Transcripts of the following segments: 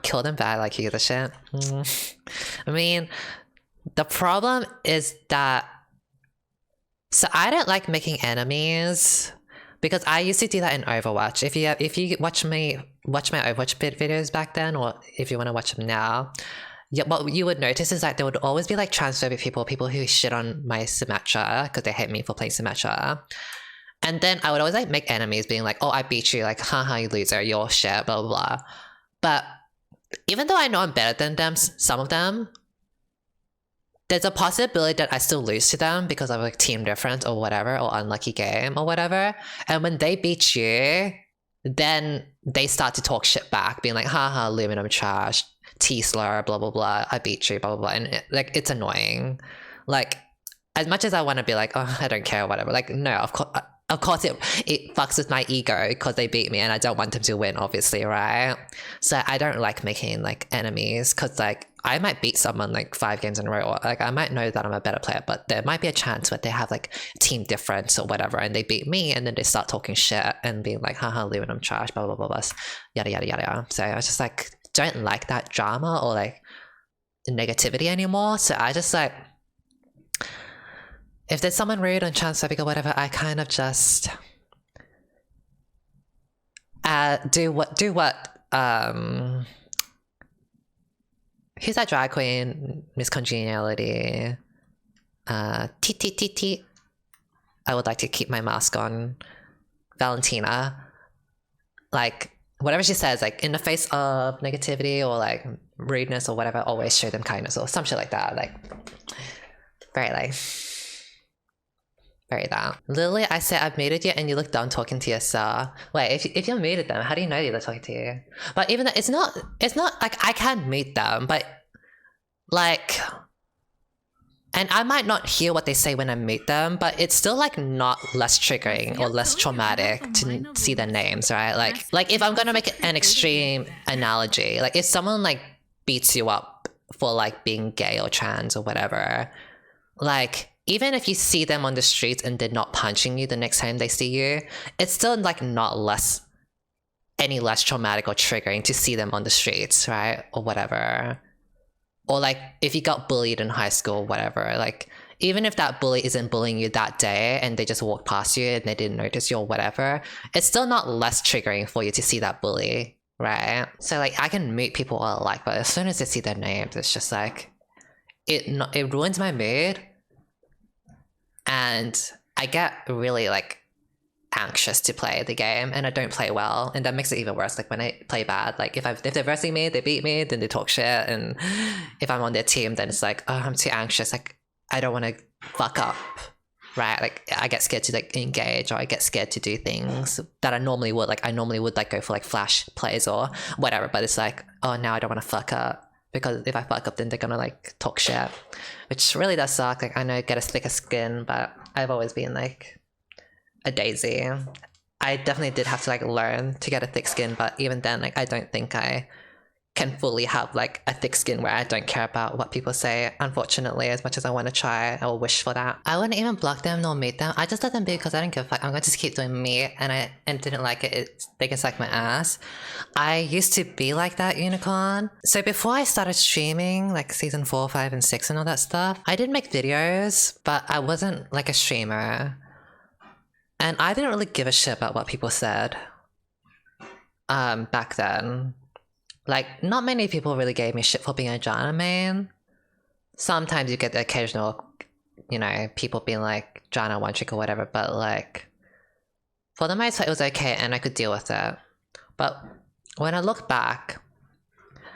kill them back like you the shit. I mean, the problem is that, so I don't like making enemies because I used to do that in Overwatch. If you watch my Overwatch videos back then, or if you want to watch them now, what you would notice is that there would always be like transphobic people who shit on my Symmetra because they hate me for playing Symmetra. And then I would always like make enemies being like, oh, I beat you, like, haha, you loser, you're shit, blah, blah, blah. But even though I know I'm better than them, some of them, there's a possibility that I still lose to them because of like team difference or whatever, or unlucky game or whatever. And when they beat you, then they start to talk shit back, being like, haha, Luminum trash, T-slur, blah, blah, blah, I beat you, blah, blah, blah. And like, it's annoying. Like, as much as I want to be like, oh, I don't care, whatever. Like, no, of course it fucks with my ego because they beat me and I don't want them to win, obviously, right? So I don't like making like enemies because like I might beat someone like 5 games in a row, or like I might know that I'm a better player, but there might be a chance where they have like team difference or whatever and they beat me and then they start talking shit and being like, haha, Lewin, I'm trash, blah, blah, blah, blah, yada, yada, yada. So I was just like, don't like that drama or like negativity anymore. So I just like, if there's someone rude and transphobic or whatever, I kind of just do what who's that drag queen, Miss Congeniality, T. I would like to keep my mask on. Valentina, like whatever she says, like in the face of negativity or like rudeness or whatever, always show them kindness or some shit like that. Like very like. Very that. Literally, I said I've muted you and you look dumb talking to yourself. Wait, if you muted them, how do you know they're talking to you? But even though it's not like I can mute them, but like, and I might not hear what they say when I mute them, but it's still like not less triggering or less traumatic to see their names, right? Like if I'm gonna make an extreme analogy, like if someone like beats you up for like being gay or trans or whatever, like, even if you see them on the streets and they're not punching you the next time they see you, it's still like not any less traumatic or triggering to see them on the streets, right? Or whatever. Or like if you got bullied in high school, whatever, like even if that bully isn't bullying you that day and they just walked past you and they didn't notice you or whatever, it's still not less triggering for you to see that bully, right? So like I can meet people I like, but as soon as I see their names, it's just like, it ruins my mood. And I get really like anxious to play the game and I don't play well, and that makes it even worse. Like when I play bad, like if they're versing me, they beat me, then they talk shit, and if I'm on their team, then it's like, oh, I'm too anxious, like I don't want to fuck up, right? Like I get scared to like engage, or I get scared to do things that I normally would. Like I normally would like go for like flash plays or whatever, but it's like, oh, now I don't want to fuck up. Because if I fuck up, then they're gonna like talk shit, which really does suck. Like I know get a thicker skin, but I've always been like a daisy. I definitely did have to like learn to get a thick skin, but even then, like I don't think I can fully have like a thick skin where I don't care about what people say, unfortunately, as much as I want to try or wish for that. I wouldn't even block them nor mute them. I just let them be because I don't give a fuck. I'm going to just keep doing me, and didn't like it. They can suck my ass. I used to be like that, unicorn. So before I started streaming, like season 4, 5, and 6 and all that stuff, I did make videos, but I wasn't like a streamer. And I didn't really give a shit about what people said back then. Like, not many people really gave me shit for being a Jana main. Sometimes you get the occasional, you know, people being like, Jana one trick or whatever, but like, for the most part it was okay and I could deal with it. But when I look back,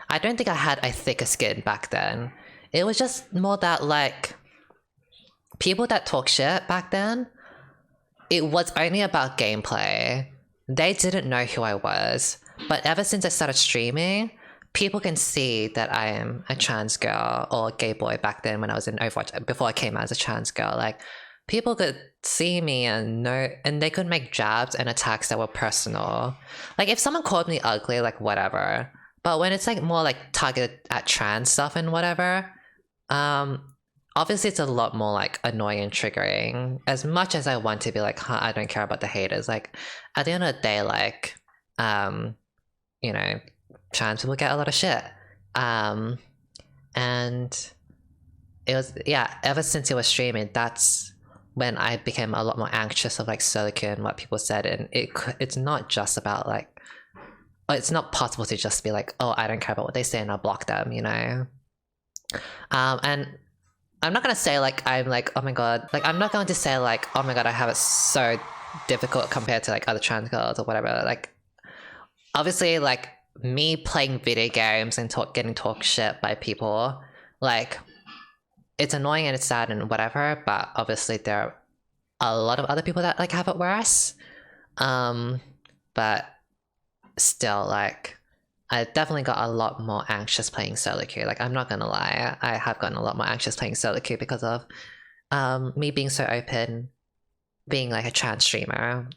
I don't think I had a thicker skin back then. It was just more that like, people that talk shit back then, it was only about gameplay. They didn't know who I was. But ever since I started streaming, people can see that I am a trans girl or a gay boy back then when I was in Overwatch, before I came out as a trans girl. Like, people could see me and know, and they could make jabs and attacks that were personal. Like, if someone called me ugly, like, whatever. But when it's, like, more, like, targeted at trans stuff and whatever, obviously it's a lot more, like, annoying and triggering. As much as I want to be like, huh, I don't care about the haters. Like, at the end of the day, like, you know, trans people get a lot of shit. And it was, yeah, ever since it was streaming, that's when I became a lot more anxious of like solo queue and what people said. And it's not just about like, it's not possible to just be like, oh, I don't care about what they say and I'll block them, you know? And I'm not gonna say like I'm like, oh my god, like I'm not going to say like, oh my god, I have it so difficult compared to like other trans girls or whatever. Like obviously like me playing video games and getting talk shit by people, like it's annoying and it's sad and whatever, but obviously there are a lot of other people that like have it worse. But still, like I definitely got a lot more anxious playing solo queue. Like I'm not gonna lie, I have gotten a lot more anxious playing solo queue because of me being so open, being like a trans streamer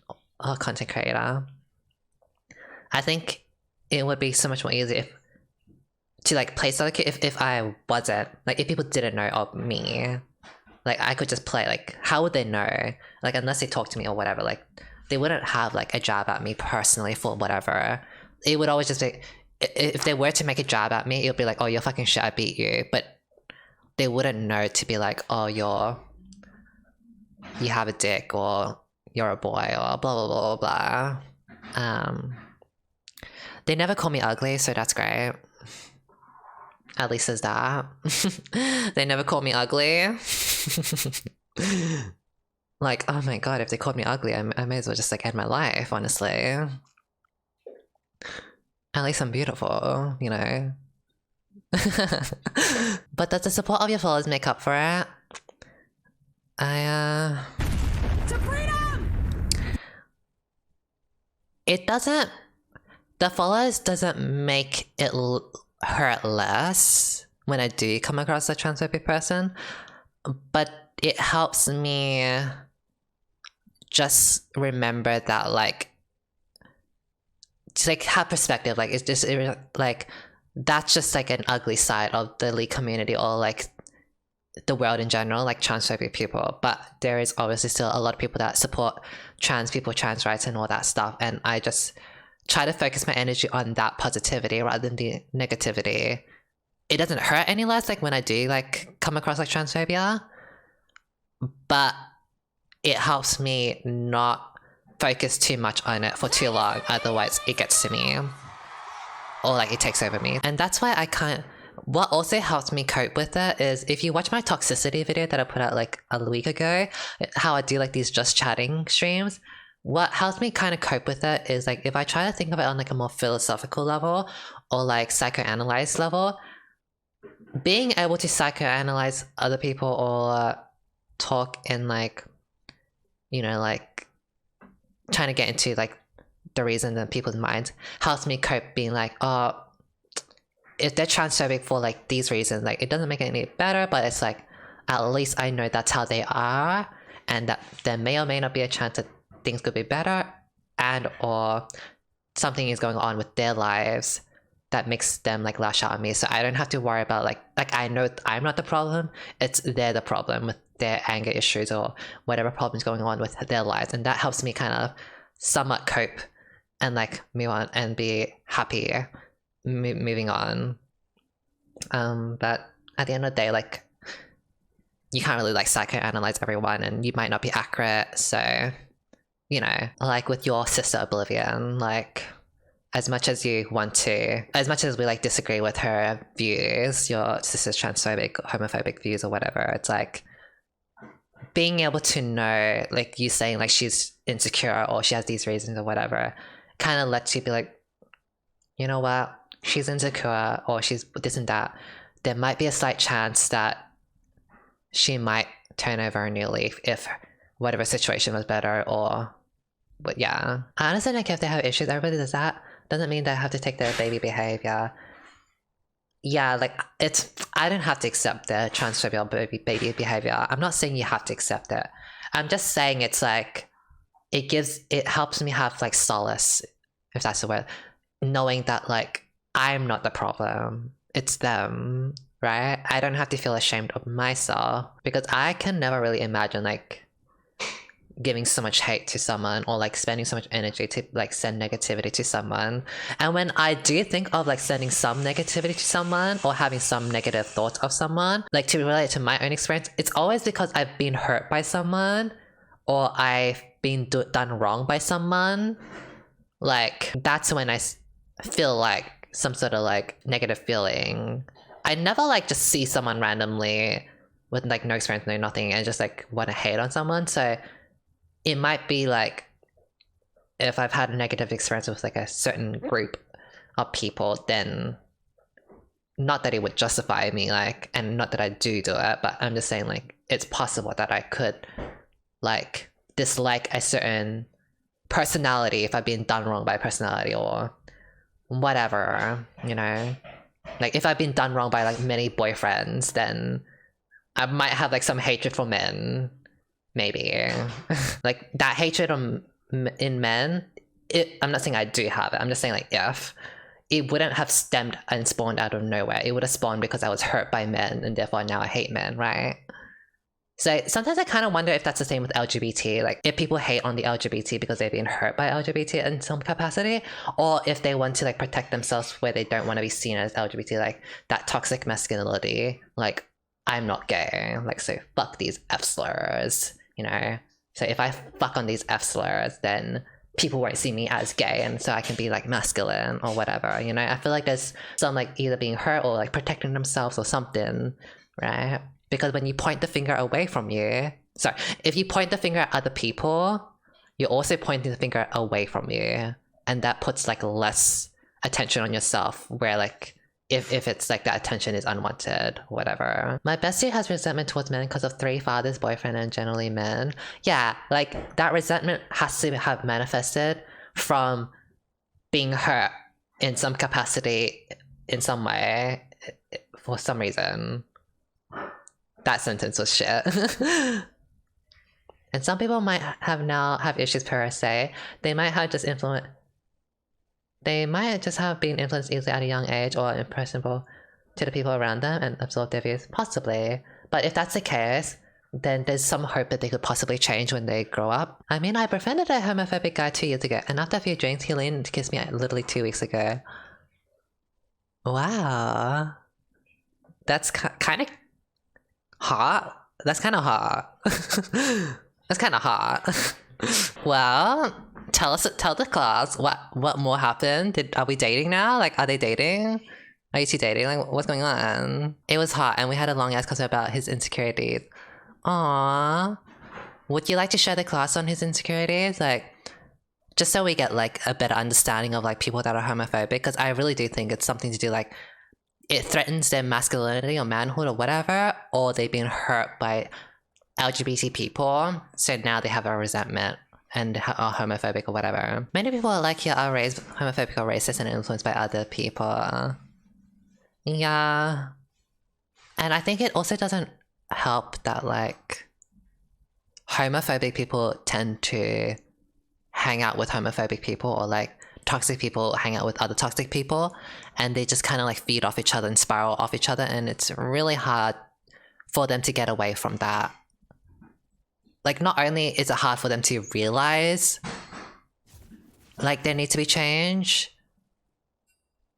or content creator. I think it would be so much more easy to like play solo queue if I wasn't, like if people didn't know of me. Like I could just play, like how would they know? Like unless they talk to me or whatever, like they wouldn't have like a jab at me personally for whatever. It would always just be, if they were to make a jab at me, it would be like, oh, you're fucking shit, I beat you. But they wouldn't know to be like, oh, you have a dick, or you're a boy, or blah, blah, blah, blah, blah. They never call me ugly, so that's great. At least there's that. They never call me ugly. Like, oh my god, if they called me ugly, I may as well just like end my life, honestly. At least I'm beautiful, you know? But does the support of your followers make up for it? To freedom! It doesn't... The followers doesn't make it hurt less when I do come across a transphobic person, but it helps me just remember that, like, to like have perspective. Like it's just like that's just like an ugly side of the League community or like the world in general, like transphobic people. But there is obviously still a lot of people that support trans people, trans rights and all that stuff, and I just try to focus my energy on that positivity rather than the negativity. It doesn't hurt any less like when I do like come across like transphobia, but it helps me not focus too much on it for too long, otherwise it gets to me or like it takes over me. And that's why I can't... What also helps me cope with it is if you watch my Toxicity video that I put out like a week ago, how I do like these just chatting streams, what helps me kind of cope with it is like if I try to think of it on like a more philosophical level or like psychoanalyze level, being able to psychoanalyze other people or talk in like, you know, like trying to get into like the reason in people's minds helps me cope, being like, oh, if they're transphobic for like these reasons, like it doesn't make it any better, but it's like at least I know that's how they are and that there may or may not be a chance that things could be better and or something is going on with their lives that makes them like lash out at me, so I don't have to worry about like I know I'm not the problem, it's they're the problem with their anger issues or whatever problems going on with their lives, and that helps me kind of somewhat cope and like move on and be happy moving on. But at the end of the day, like you can't really like psychoanalyze everyone and you might not be accurate, so you know, like with your sister Oblivion, like as much as you want to, as much as we like disagree with her views, your sister's transphobic, homophobic views or whatever, it's like being able to know, like you saying like she's insecure or she has these reasons or whatever, kind of lets you be like, you know what, she's insecure or she's this and that. There might be a slight chance that she might turn over a new leaf if whatever situation was better or... But yeah, I honestly don't care if they have issues. Everybody does that. Doesn't mean they have to take their baby behavior. Yeah, like it's... I don't have to accept the transphobia baby behavior. I'm not saying you have to accept it. I'm just saying it's like... It helps me have like solace, if that's the word, knowing that like I'm not the problem. It's them, right? I don't have to feel ashamed of myself because I can never really imagine like giving so much hate to someone or like spending so much energy to like send negativity to someone. And when I do think of like sending some negativity to someone or having some negative thoughts of someone, like to relate to my own experience, it's always because I've been hurt by someone or I've been done wrong by someone. Like that's when I feel like some sort of like negative feeling. I never like just see someone randomly with like no experience, no nothing, and just like want to hate on someone. So it might be like if I've had a negative experience with like a certain group of people, then not that it would justify me, like, and not that I do it, but I'm just saying like it's possible that I could like dislike a certain personality if I've been done wrong by a personality or whatever, you know. Like if I've been done wrong by like many boyfriends, then I might have like some hatred for men, maybe. Like that hatred in men, I'm not saying I do have it, I'm just saying like if it wouldn't have stemmed and spawned out of nowhere, it would have spawned because I was hurt by men and therefore now I hate men, right? So sometimes I kind of wonder if that's the same with LGBT, like if people hate on the LGBT because they've been hurt by LGBT in some capacity, or if they want to like protect themselves where they don't want to be seen as LGBT, like that toxic masculinity, like I'm not gay, like so fuck these F slurs, you know? So if I fuck on these F slurs, then people won't see me as gay and so I can be like masculine or whatever, you know? I feel like there's some like either being hurt or like protecting themselves or something, right? Because when you point the finger away from you, sorry, if you point the finger at other people, you're also pointing the finger away from you. And that puts like less attention on yourself, where like, if it's like that attention is unwanted, whatever. My bestie has resentment towards men because of 3 fathers, boyfriend, and generally men. Yeah, like that resentment has to have manifested from being hurt in some capacity, in some way, for some reason. That sentence was shit. And some people might have issues per se. They might have just have been influenced easily at a young age or impressionable to the people around them and absorb their views. Possibly. But if that's the case, then there's some hope that they could possibly change when they grow up. I mean, I befriended a homophobic guy 2 years ago, and after a few drinks, he leaned to kiss me literally 2 weeks ago. Wow. That's kind of hot. That's kind of hot. That's kind of hot. Well, tell the class what more happened. Are we dating now? Like, are they dating? Are you two dating? Like, what's going on? It was hot, and we had a long ass conversation about his insecurities. Aww. Would you like to share the class on his insecurities? Like, just so we get like a better understanding of like people that are homophobic, because I really do think it's something to do like it threatens their masculinity or manhood or whatever, or they've been hurt by LGBT people, so now they have a resentment and are homophobic or whatever. Many people like you are raised homophobic or racist and influenced by other people. Yeah. And I think it also doesn't help that like homophobic people tend to hang out with homophobic people, or like toxic people hang out with other toxic people, and they just kind of like feed off each other and spiral off each other, and it's really hard for them to get away from that. Like, not only is it hard for them to realize like there needs to be change,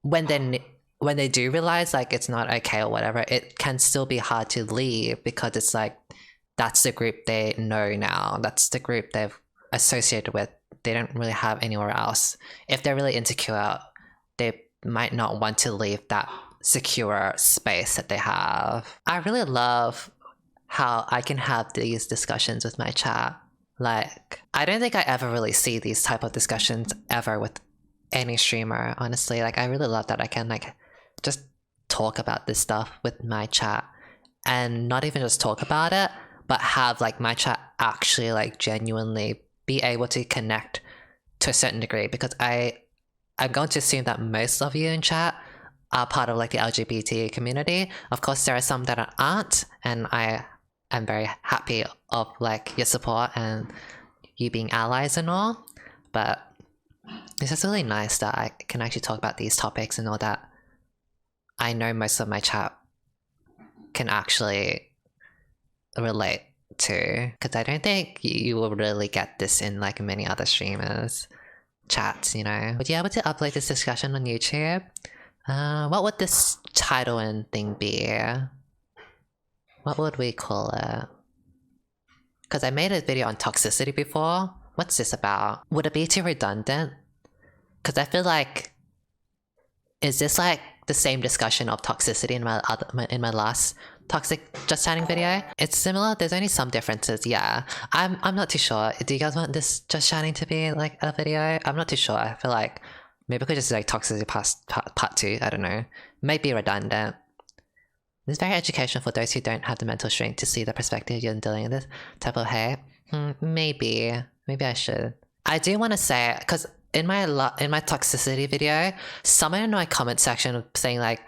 when they do realize like it's not okay or whatever, it can still be hard to leave, because it's like that's the group they know now, that's the group they've associated with. They don't really have anywhere else. If they're really insecure, they might not want to leave that secure space that they have. I really love how I can have these discussions with my chat. Like, I don't think I ever really see these type of discussions ever with any streamer, honestly. Like, I really love that I can like just talk about this stuff with my chat, and not even just talk about it, but have like my chat actually like genuinely be able to connect to a certain degree, because I'm going to assume that most of you in chat are part of like the LGBT community. Of course, there are some that aren't, and I am very happy of like your support and you being allies and all. But it's just really nice that I can actually talk about these topics and all that. I know most of my chat can actually relate too, because I don't think you will really get this in like many other streamers chats, you know. Would you be able to upload this discussion on YouTube? What would this title and thing be? What would we call it? Because I made a video on toxicity before. What's this about? Would it be too redundant? Because I feel like, is this like the same discussion of toxicity in my last toxic just chatting video? It's similar. There's only some differences. Yeah, I'm not too sure. Do you guys want this just chatting to be like a video? I'm not too sure. I feel like maybe I could just like toxicity part 2. I don't know. Might be redundant. It's very educational for those who don't have the mental strength to see the perspective you're dealing with this type of hate. Maybe I should. I do want to say, because in my toxicity video, someone in my comment section was saying like,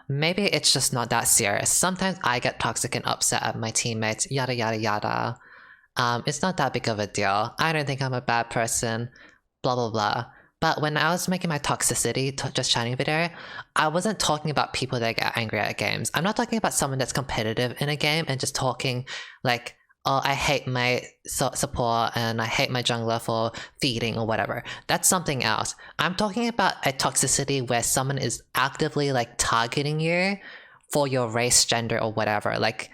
maybe it's just not that serious. Sometimes I get toxic and upset at my teammates, yada yada yada. It's not that big of a deal. I don't think I'm a bad person, blah blah blah. But when I was making my toxicity just chatting video, I wasn't talking about people that get angry at games. I'm not talking about someone that's competitive in a game and just talking like, oh, I hate my support and I hate my jungler for feeding or whatever. That's something else. I'm talking about a toxicity where someone is actively like targeting you for your race, gender, or whatever. Like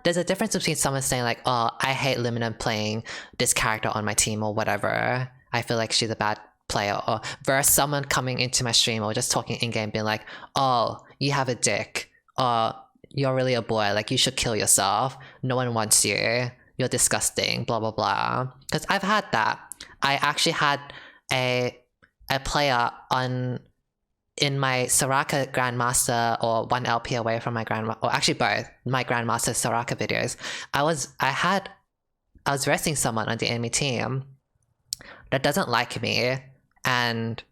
there's a difference between someone saying like, oh, I hate Luminum playing this character on my team or whatever. I feel like she's a bad player, or versus someone coming into my stream or just talking in-game being like, oh, you have a dick, or you're really a boy, like you should kill yourself, no one wants you, you're disgusting, blah blah blah. Because I've had that. I actually had a player in my Soraka Grandmaster, or 1 LP away from my Grandmaster, or actually both my Grandmaster Soraka videos. I was resting someone on the enemy team that doesn't like me, and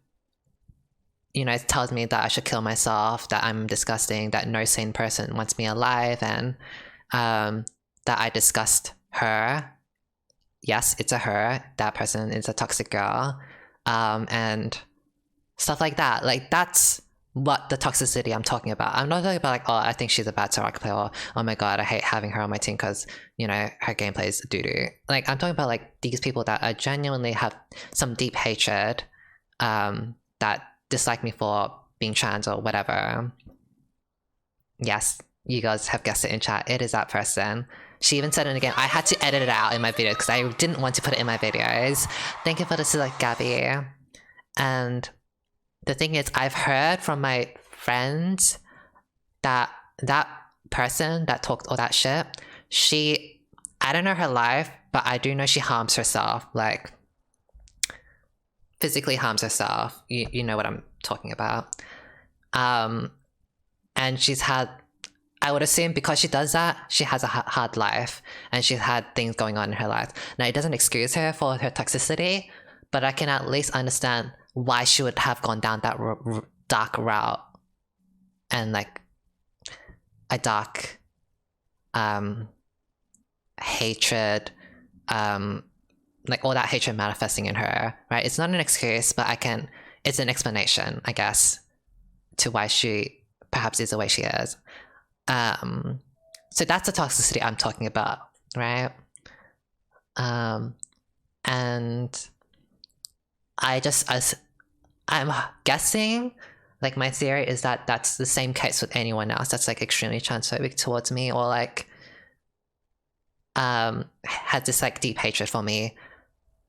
you know, it tells me that I should kill myself, that I'm disgusting, that no sane person wants me alive, and that I disgust her. Yes, it's a her. That person is a toxic girl, and stuff like that. Like that's what the toxicity I'm talking about. I'm not talking about like, oh, I think she's a bad Soraka player, or oh my god, I hate having her on my team because, you know, her gameplay is doo-doo. Like I'm talking about like these people that I genuinely have some deep hatred, that dislike me for being trans or whatever. Yes, you guys have guessed it in chat. It is that person. She even said it again. I had to edit it out in my videos because I didn't want to put it in my videos. Thank you for this, like Gabby. And the thing is, I've heard from my friends that that person that talked all that shit, I don't know her life, but I do know she harms herself, like physically harms herself. You know what I'm talking about. And she's had, I would assume because she does that, she has a hard life and she's had things going on in her life. Now, it doesn't excuse her for her toxicity, but I can at least understand why she would have gone down that dark route, and like a dark hatred, like all that hatred manifesting in her, right? It's not an excuse, but it's an explanation, I guess, to why she perhaps is the way she is. So that's the toxicity I'm talking about, right? And I'm guessing, like my theory is that that's the same case with anyone else that's like extremely transphobic towards me, or like had this like deep hatred for me.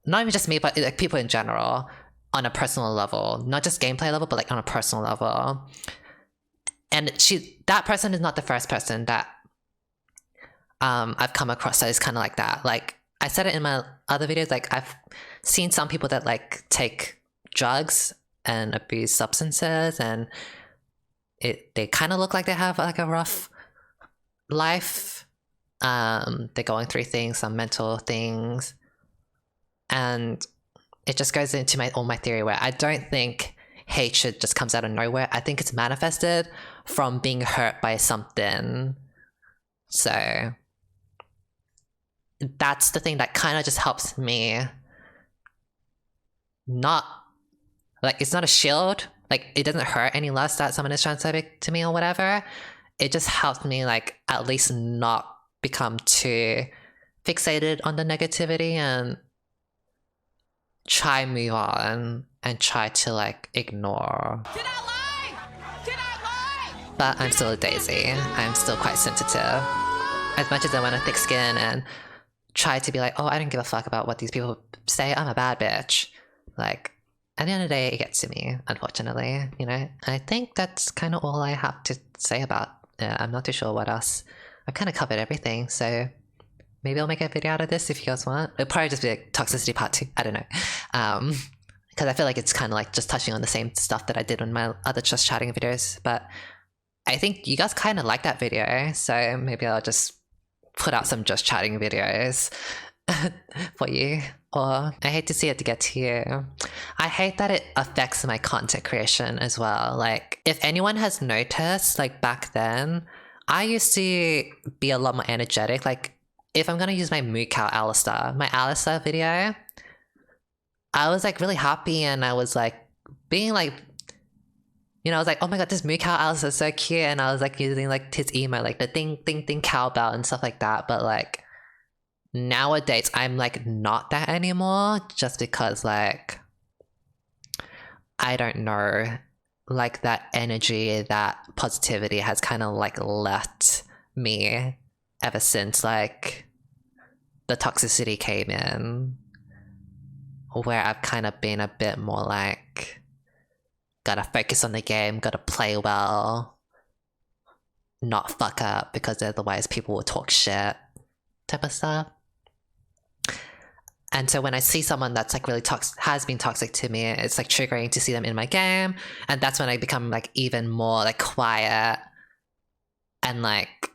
Not even just me, but like people in general, on a personal level, not just gameplay level, but like on a personal level. And that person is not the first person that I've come across that is kind of like that. Like I said it in my other videos, like I've seen some people that like take drugs and abuse substances, and they kind of look like they have like a rough life. They're going through things, some mental things, and it just goes into all my theory where I don't think hatred just comes out of nowhere. I think it's manifested from being hurt by something. So that's the thing that kind of just helps me not, like, it's not a shield, like it doesn't hurt any less that someone is transphobic to me or whatever. It just helps me like at least not become too fixated on the negativity and try move on and try to like ignore. But I'm still a daisy. I'm still quite sensitive. As much as I want a thick skin and try to be like, oh, I don't give a fuck about what these people say, I'm a bad bitch. Like, at the end of the day, it gets to me, unfortunately, you know? I think that's kind of all I have to say about it. I'm not too sure what else. I've kind of covered everything, so maybe I'll make a video out of this if you guys want. It'll probably just be like Toxicity Part 2, I don't know. Because I feel like it's kind of like just touching on the same stuff that I did on my other Just Chatting videos, but I think you guys kind of like that video, so maybe I'll just put out some Just Chatting videos for you. Or I hate to see it to get to you. I hate that it affects my content creation as well. Like, if anyone has noticed, like back then, I used to be a lot more energetic. Like, if I'm gonna use my moo cow Alistair, my Alistair video, I was like really happy and I was like being like, you know, I was like, oh my god, this moo cow Alistair is so cute, and I was like using like his emo, like the ding ding ding cowbell and stuff like that. But like nowadays I'm like not that anymore, just because like I don't know, like that energy, that positivity has kind of like left me ever since like the toxicity came in, where I've kind of been a bit more like, gotta focus on the game, gotta play well, not fuck up because otherwise people will talk shit type of stuff. And so when I see someone that's like really has been toxic to me, it's like triggering to see them in my game, and that's when I become like even more like quiet and like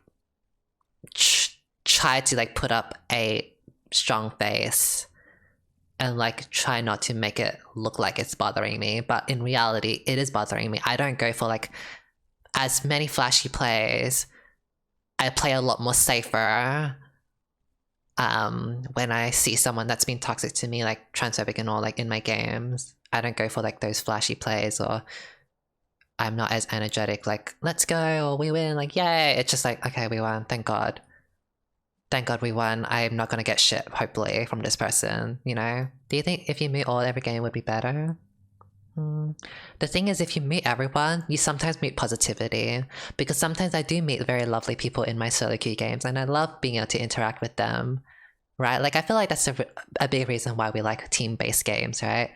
try to like put up a strong face and like try not to make it look like it's bothering me, but in reality it is bothering me. I don't go for like as many flashy plays. I play a lot more safer when I see someone that's been toxic to me, like transphobic and all, like in my games. I don't go for like those flashy plays, or I'm not as energetic like let's go or we win, like yay. It's just like, okay, we won, thank god we won. I'm not gonna get shit hopefully from this person, you know? Do you think if you meet all every game would be better? The thing is, if you meet everyone, you sometimes meet positivity, because sometimes I do meet very lovely people in my solo queue games and I love being able to interact with them, right? Like I feel like that's a big reason why we like team-based games, right?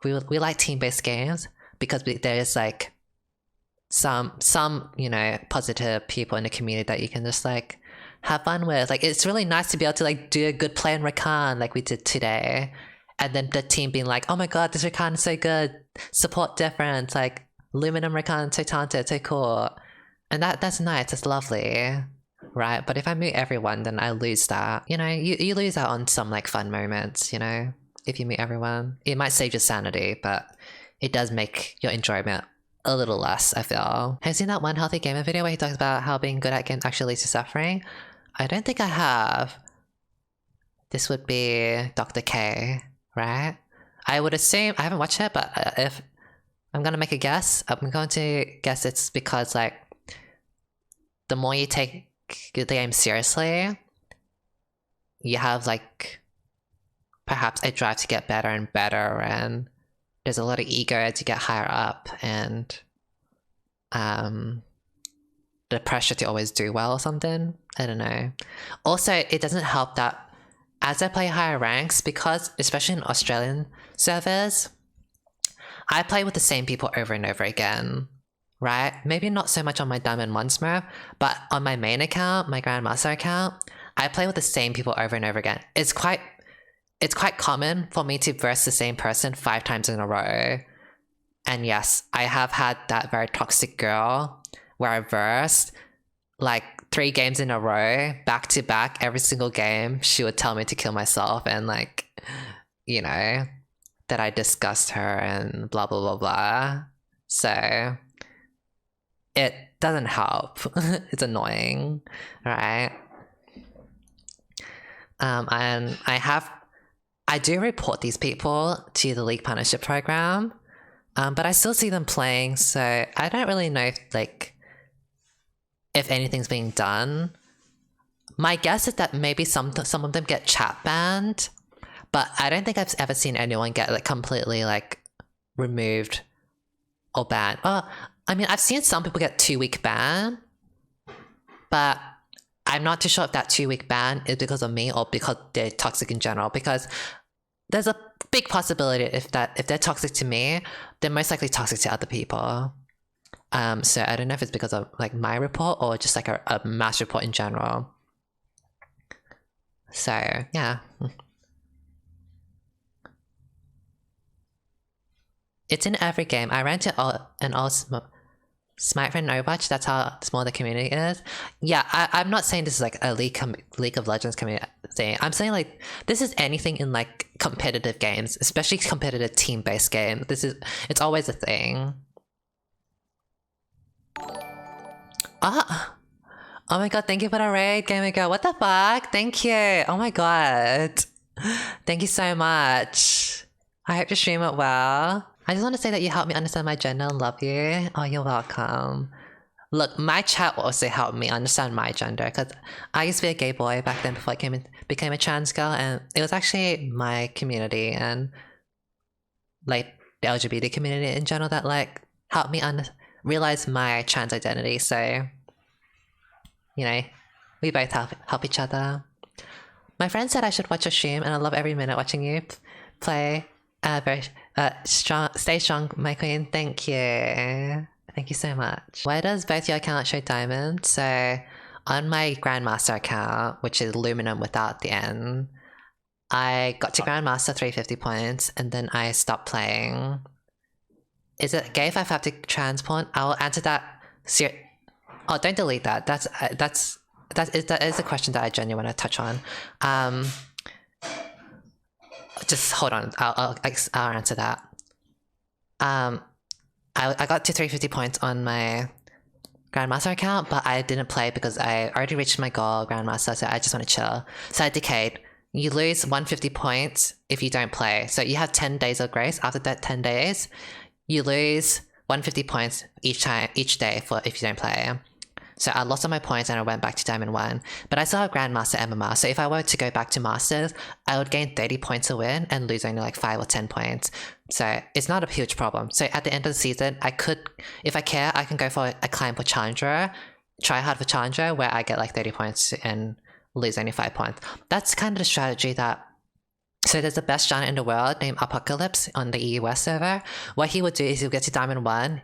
We like team-based games because there's like some you know, positive people in the community that you can just like have fun with. Like it's really nice to be able to like do a good play in Rakan like we did today, and then the team being like, oh my god, this Rakan is so good, support difference, like Luminum Rakan, so talented, so cool. And that's nice, that's lovely, right? But if I meet everyone, then I lose that, you know? You lose out on some like fun moments, you know? If you meet everyone, it might save your sanity, but it does make your enjoyment a little less, I feel. Have you seen that One Healthy Gamer video where he talks about how being good at games actually leads to suffering? I don't think I have. This would be Dr. K, right? I would assume, I haven't watched it, but if I'm gonna make a guess, I'm going to guess it's because like the more you take the game seriously, you have like perhaps a drive to get better and better, and there's a lot of ego as you get higher up, and the pressure to always do well or something. I don't know. Also, it doesn't help that as I play higher ranks, because especially in Australian servers, I play with the same people over and over again, right? Maybe not so much on my Diamond 1 Smurf, but on my main account, my Grandmaster account, I play with the same people over and over again. It's quite common for me to verse the same person 5 times in a row. And yes, I have had that very toxic girl where I versed like 3 games in a row, back to back, every single game. She would tell me to kill myself and like, you know, that I disgust her and blah, blah, blah, blah. So it doesn't help. It's annoying, right? And I do report these people to the League Partnership Program, but I still see them playing, so I don't really know if, like, if anything's being done. my guess is that maybe some of them get chat banned, but I don't think I've ever seen anyone get like completely like removed or banned. I mean, I've seen some people get 2-week ban, but I'm not too sure if that 2-week ban is because of me or because they're toxic in general, because there's a big possibility if they're toxic to me, they're most likely toxic to other people. So I don't know if it's because of like my report or just like a mass report in general. So yeah. It's in every game. I ran to all Smite and Overwatch. That's how small the community is. Yeah, I'm not saying this is like a League of Legends community thing. I'm saying like this is anything in like competitive games, especially competitive team-based games. It's always a thing. Oh my god, thank you for the raid, Gamer Girl. What the fuck? Thank you. Oh my god. Thank you so much. I hope your stream went well. I just want to say that you helped me understand my gender and love you. Oh, you're welcome. Look, my chat also helped me understand my gender, because I used to be a gay boy back then before I became a trans girl, and it was actually my community and like the LGBT community in general that like helped me realize my trans identity. So, you know, we both help each other. My friend said I should watch your stream, and I love every minute watching you play. Very strong. Stay strong, my queen. Thank you. Thank you so much. Why does both your accounts show diamonds? So on my Grandmaster account, which is Luminum without the N, I got to Grandmaster 350 points, and then I stopped playing. Is it gay if I have to transport? I will answer that. Oh, don't delete that. That is a question that I genuinely want to touch on. Just hold on. I'll answer that. I got to 350 points on my Grandmaster account, but I didn't play because I already reached my goal Grandmaster, so I just want to chill. So I decayed. You lose 150 points if you don't play. So you have 10 days of grace. After that 10 days, you lose 150 points each day if you don't play. So I lost all my points and I went back to Diamond 1. But I still have Grandmaster MMR, so if I were to go back to Masters, I would gain 30 points a win and lose only like 5 or 10 points. So it's not a huge problem. So at the end of the season, I could, if I care, I can go for a climb for Challenger, try hard for Challenger, where I get like 30 points and lose only 5 points. That's kind of the strategy that... So there's the best giant in the world named Apocalypse on the EU West server. What he would do is he'll get to Diamond 1.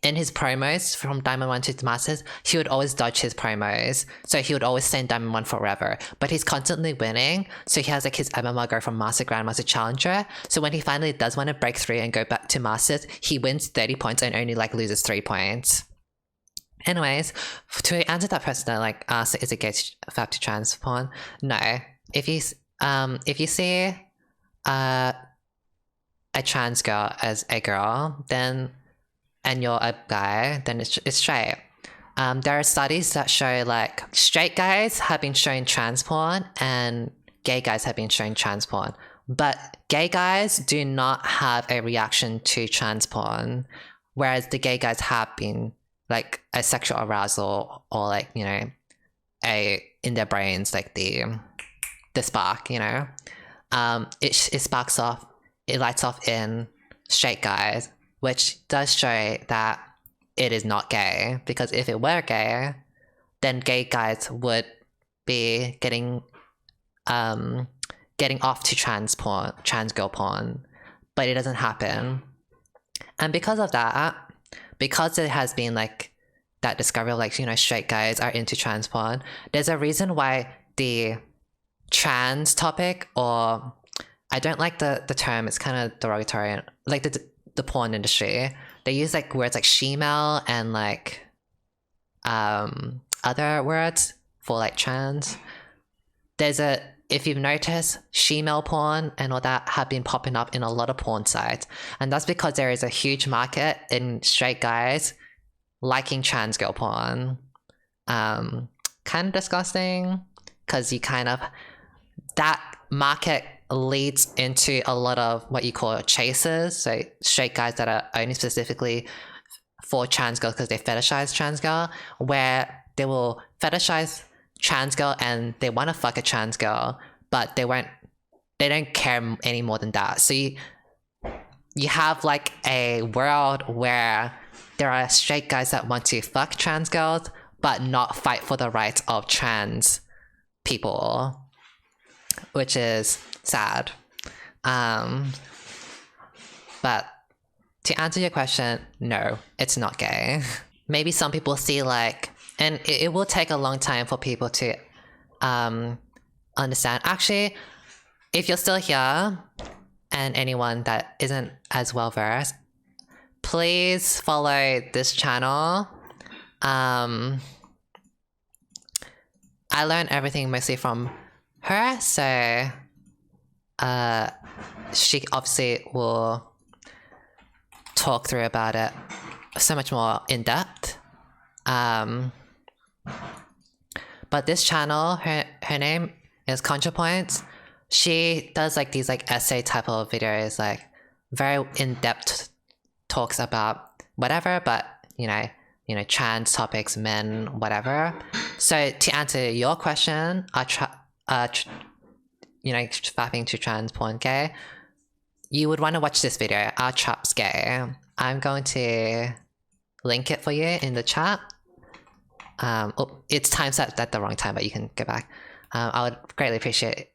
In his promos from Diamond 1 to Masters, he would always dodge his promos. So he would always stay in Diamond 1 forever. But he's constantly winning, so he has like his MMR go from Master, Grandmaster, Challenger. So when he finally does want to break through and go back to Masters, he wins 30 points and only like loses 3 points. Anyways, to answer that person that like asked, is it gay to trans porn? No. If you see a trans girl as a girl, then and you're a guy, then it's straight. There are studies that show like straight guys have been shown trans porn and gay guys have been shown trans porn, but gay guys do not have a reaction to trans porn, whereas the gay guys have been like a sexual arousal or like, you know, in their brains, like the spark, you know. It sparks off, it lights off in straight guys, which does show that it is not gay, because if it were gay, then gay guys would be getting off to trans girl porn, but it doesn't happen. And because of that, because it has been like that discovery of like, you know, straight guys are into trans porn, there's a reason why the trans topic, or I don't like the term, it's kind of derogatory, like the porn industry, they use like words like shemale and like other words for like trans. If you've noticed, shemale porn and all that have been popping up in a lot of porn sites, and that's because there is a huge market in straight guys liking trans girl porn. Kind of disgusting, because you kind of, that market leads into a lot of what you call chasers, so straight guys that are only specifically for trans girls because they fetishize trans girl, where they will fetishize trans girl and they want to fuck a trans girl, but they don't care any more than that. So you have like a world where there are straight guys that want to fuck trans girls but not fight for the rights of trans people, which is sad. But to answer your question, no, it's not gay. Maybe some people see like, and it will take a long time for people to understand. Actually, if you're still here and anyone that isn't as well versed, please follow this channel. I learned everything mostly from her, so she obviously will talk through about it so much more in depth. But this channel, her name is ContraPoints. She does like these like essay type of videos, like very in-depth talks about whatever, but you know, trans topics, men, whatever. So to answer your question, fapping to trans porn gay, you would want to watch this video, Are Traps Gay? I'm going to link it for you in the chat. It's time set at the wrong time, but you can go back. I would greatly appreciate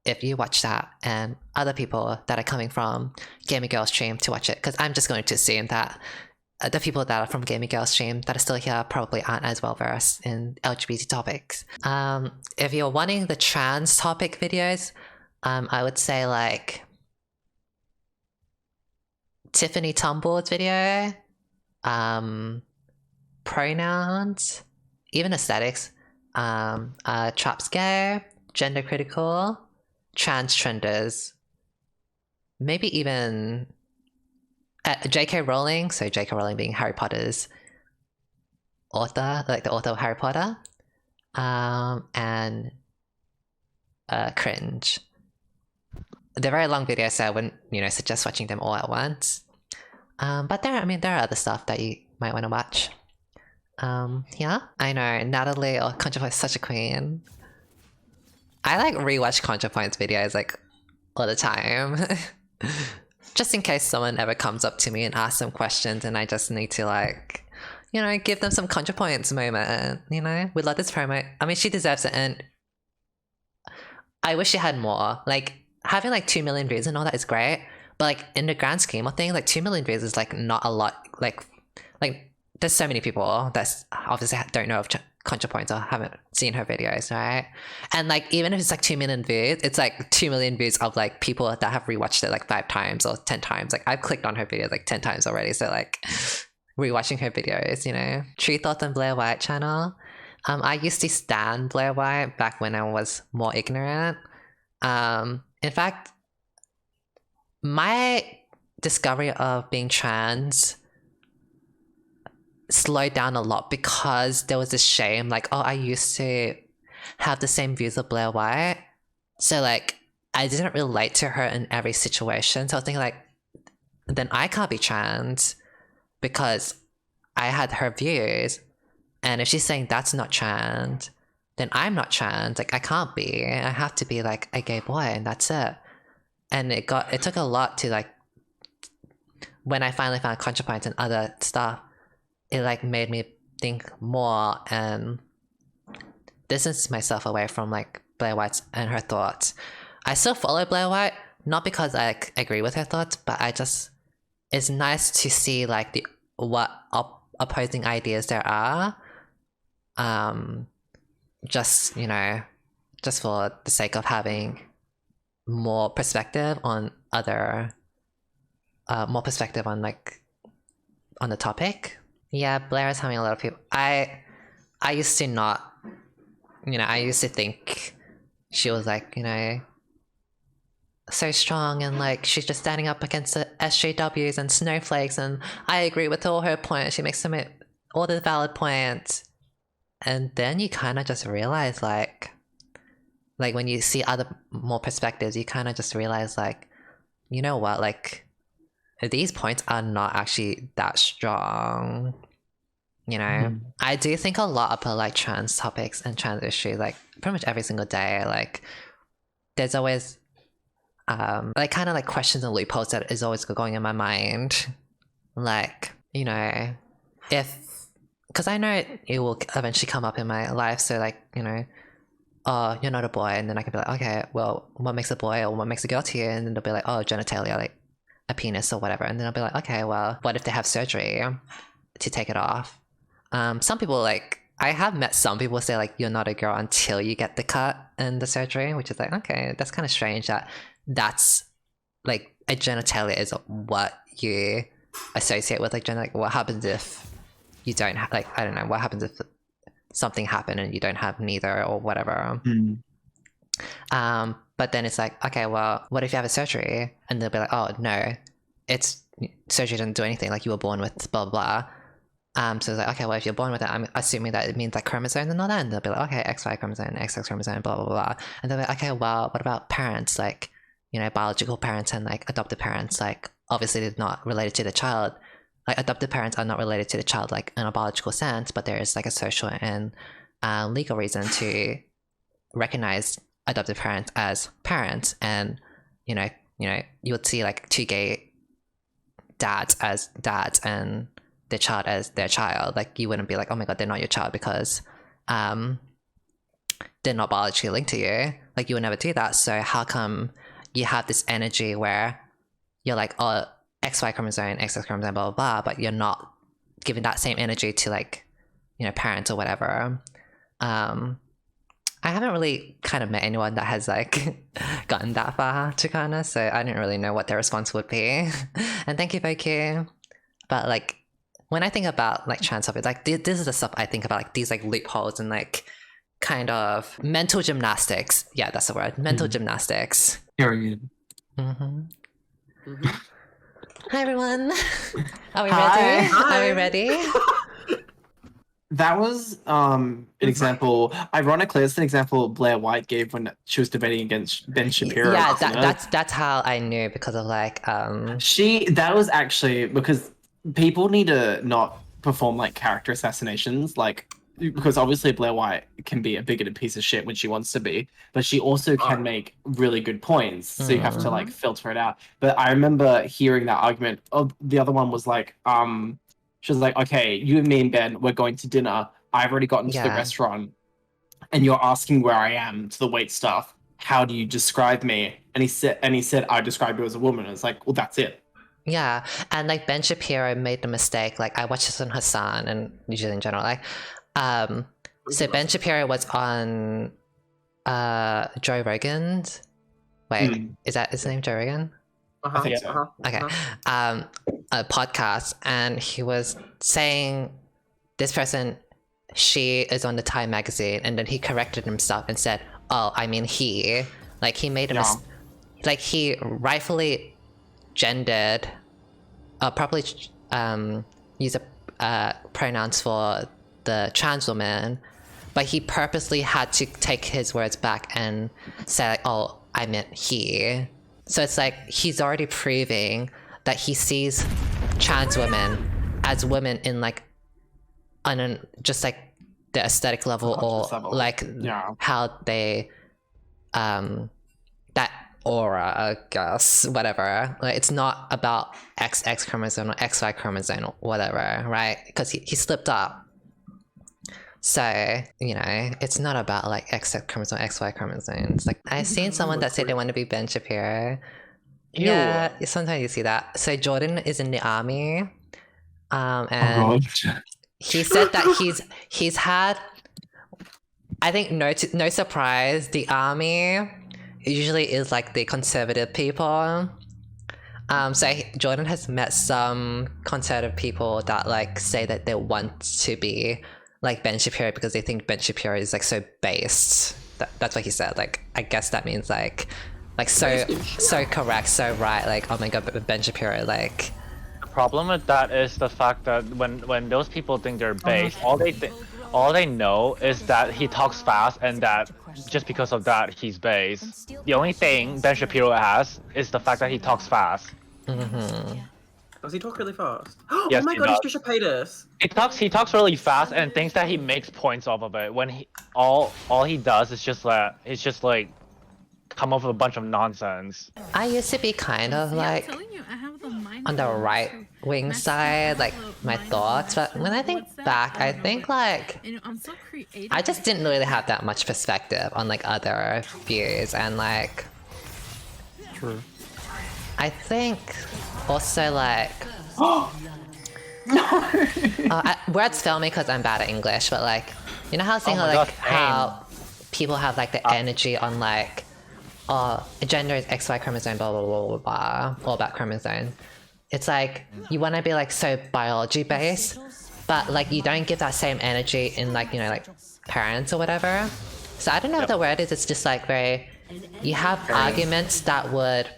if you watch that and other people that are coming from Gaming Girl Stream to watch it, because I'm just going to assume that the people that are from Gaming Girl Stream that are still here probably aren't as well versed in LGBT topics. If you're wanting the trans topic videos, I would say like Tiffany Tumble's video, pronouns, even aesthetics, Traps Gay, Gender Critical, Trans Trenders, maybe even J.K. Rowling, so J.K. Rowling being Harry Potter's author, like the author of Harry Potter, and Cringe. They're very long videos, so I wouldn't, suggest watching them all at once. But there are other stuff that you might want to watch. Yeah, I know, Natalie or ContraPoint is such a queen. I like rewatch ContraPoint's videos like all the time. Just in case someone ever comes up to me and asks some questions and I just need to like, give them some ContraPoints moment, we love this promo. I mean, she deserves it, and I wish she had more. Like, having like 2 million views and all that is great, but like in the grand scheme of things, like 2 million views is like not a lot. Like there's so many people that obviously don't know of ContraPoints or haven't seen her videos, right? And like even if it's like 2 million views, it's like 2 million views of like people that have rewatched it like 5 times or 10 times. Like I've clicked on her videos like 10 times already, so like rewatching her videos, True Thoughts on Blair White channel. I used to stan Blair White back when I was more ignorant. In fact, my discovery of being trans slowed down a lot because there was this shame, like, oh, I used to have the same views of Blair White, so like I didn't relate to her in every situation. So I was thinking like, then I can't be trans because I had her views, and if she's saying that's not trans, then I'm not trans. Like I can't be. I have to be like a gay boy, and that's it. And it took a lot to like, when I finally found ContraPoints and other stuff, it like made me think more and distance myself away from like Blair White and her thoughts. I still follow Blair White, not because I agree with her thoughts, but it's nice to see like what opposing ideas there are. Just for the sake of having more perspective on on the topic. Yeah, Blair is having a lot of people. I used to not, I used to think she was like, so strong, and like she's just standing up against the SJWs and snowflakes, and I agree with all her points. She makes all the valid points. And then you kind of just realize like when you see other more perspectives, you kind of just realize like, you know what, like these points are not actually that strong. You know, I do think a lot about like trans topics and trans issues, like pretty much every single day. Like, there's always like kind of like questions and loopholes that is always going in my mind. Like, you know, because I know it will eventually come up in my life. So like, you know, oh, you're not a boy, and then I can be like, okay, well, what makes a boy or what makes a girl to you? And then they'll be like, oh, genitalia, like a penis or whatever. And then I'll be like, okay, well, what if they have surgery to take it off? Some people, like, I have met some people say like you're not a girl until you get the cut and the surgery, which is like, okay, that's kind of strange that that's like a genitalia is what you associate with like gender. Like, what happens if you don't have, like, I don't know, what happens if something happened and you don't have neither or whatever. But then it's like, okay, well, what if you have a surgery? And they'll be like, oh no, it's surgery doesn't do anything, like you were born with blah blah. So it's like, okay, well, if you're born with it, I'm assuming that it means like chromosomes and all that. And they'll be like, okay, XY chromosome, XX chromosome, blah blah blah. And they'll be like, okay, well, what about parents? Like, you know, biological parents and like adopted parents. Like, obviously they're not related to the child. Like, adopted parents are not related to the child, like in a biological sense, but there is like a social and legal reason to recognize adopted parents as parents. And you would see like two gay dads as dads and their child as their child. Like, you wouldn't be like, oh my god, they're not your child because they're not biologically linked to you. Like, you would never do that. So how come you have this energy where you're like, oh, XY chromosome, XX chromosome, blah blah blah, but you're not giving that same energy to like, you know, parents or whatever. I haven't really kind of met anyone that has like gotten that far, to be honest, so I didn't really know what their response would be. And thank you, Boku. But like, when I think about like trans topics, like this is the stuff I think about, like these like loopholes and like kind of mental gymnastics. Yeah, that's the word. Mental gymnastics. Period. Hi everyone. Are we Hi. ready? Hi. Are we ready? That was an example. Ironically, it's an example Blair White gave when she was debating against Ben Shapiro. Yeah, that's how I knew, because of like that was actually because people need to not perform like character assassinations, like, because obviously Blair White can be a bigoted piece of shit when she wants to be, but she also can make really good points. So you have to like filter it out. But I remember hearing that argument. Oh, the other one was like, she was like, okay, you and me and Ben, we're going to dinner. I've already gotten to the restaurant and you're asking where I am to the wait staff. How do you describe me? And he said, I describe you as a woman. It's like, well, that's it. Yeah, and like Ben Shapiro made the mistake. Like, I watched this on Hassan and usually in general. Like, so Ben Shapiro was on Joe Rogan's. Wait, is that his name, Joe Rogan? I think so. Okay. A podcast, and he was saying this person, she is on the Time magazine, and then he corrected himself and said, oh, I mean he. Like, he made a mistake. Like, he rightfully gendered, properly use pronouns for the trans woman, but he purposely had to take his words back and say like, oh, I meant he. So it's like he's already proving that he sees trans women as women in like on just like the aesthetic level, or like how they that aura, I guess, whatever. Like, it's not about XX chromosome or XY chromosome or whatever, right? Because he slipped up. So, you know, it's not about like XX chromosome, XY chromosomes. Like, I've seen someone that said they want to be Ben Shapiro. Ew. Yeah, sometimes you see that. So Jordan is in the army, and he said that he's had, I think, no surprise, the army usually is like the conservative people. So Jordan has met some conservative people that like say that they want to be like Ben Shapiro because they think Ben Shapiro is like so based. That's what he said. Like, I guess that means like so correct, so right. Like, oh my god, Ben Shapiro. Like, the problem with that is the fact that when those people think they're based, all they know is that he talks fast, and that just because of that he's based. The only thing Ben Shapiro has is the fact that he talks fast. Does he talk really fast? Oh Yes, my he god, does. he's Trisha Paytas. He talks really fast and thinks that he makes points off of it when all he does is just like come up with a bunch of nonsense. I used to be kind of like on the right wing side, like my thoughts, but when I think back, I think like I just didn't really have that much perspective on like other views, and like True. I think also like words fail me because I'm bad at English, but like you know how saying my like God, same. how people have like the energy on like gender is XY chromosome, blah blah blah blah blah, all about chromosome. It's like you want to be like so biology based, but like you don't give that same energy in like, you know, like parents or whatever. So I don't know what the word is. It's just like very, you have arguments that would,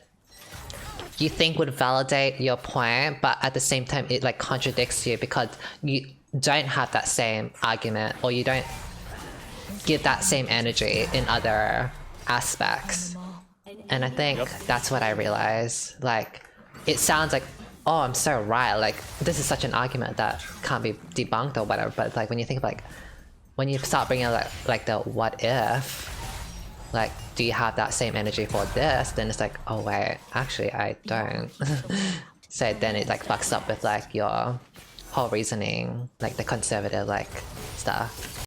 you think would validate your point, but at the same time it like contradicts you because you don't have that same argument, or you don't give that same energy in other aspects. And I think that's what I realized. Like, it sounds like, oh, I'm so right, like this is such an argument that can't be debunked or whatever, but like when you think of like, when you start bringing like the what if, like do you have that same energy for this, then it's like, oh wait, actually I don't. So then it like fucks up with like your whole reasoning, like the conservative like stuff.